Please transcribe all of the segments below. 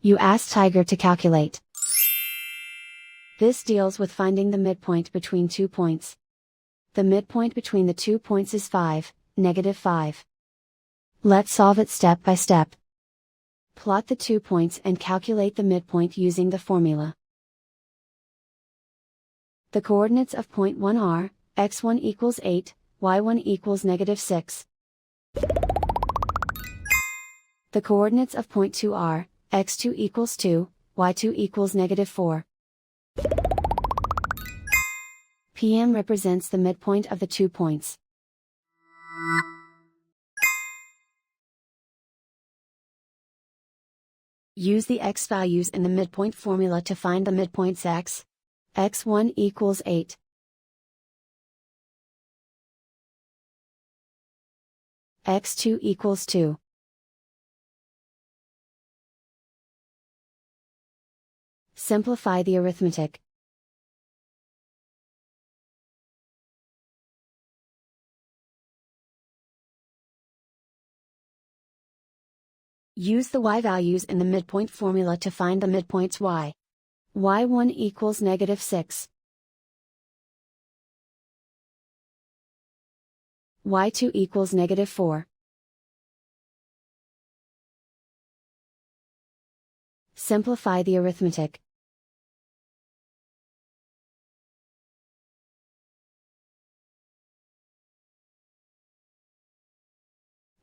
You ask Tiger to calculate. This deals with finding the midpoint between 2 points. The midpoint between the 2 points is 5, -5. Let's solve it step by step. Plot the 2 points and calculate the midpoint using the formula. The coordinates of point 1 are, x1 equals 8, y1 equals -6. The coordinates of point 2 are, x2 equals 2, y2 equals -4. PM represents the midpoint of the 2 points. Use the x values in the midpoint formula to find the midpoints x. x1 equals 8. x2 equals 2. Simplify the arithmetic. Use the y values in the midpoint formula to find the midpoints y. y1 equals -6. y2 equals -4. Simplify the arithmetic.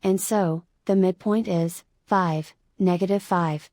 And so, the midpoint is 5, -5.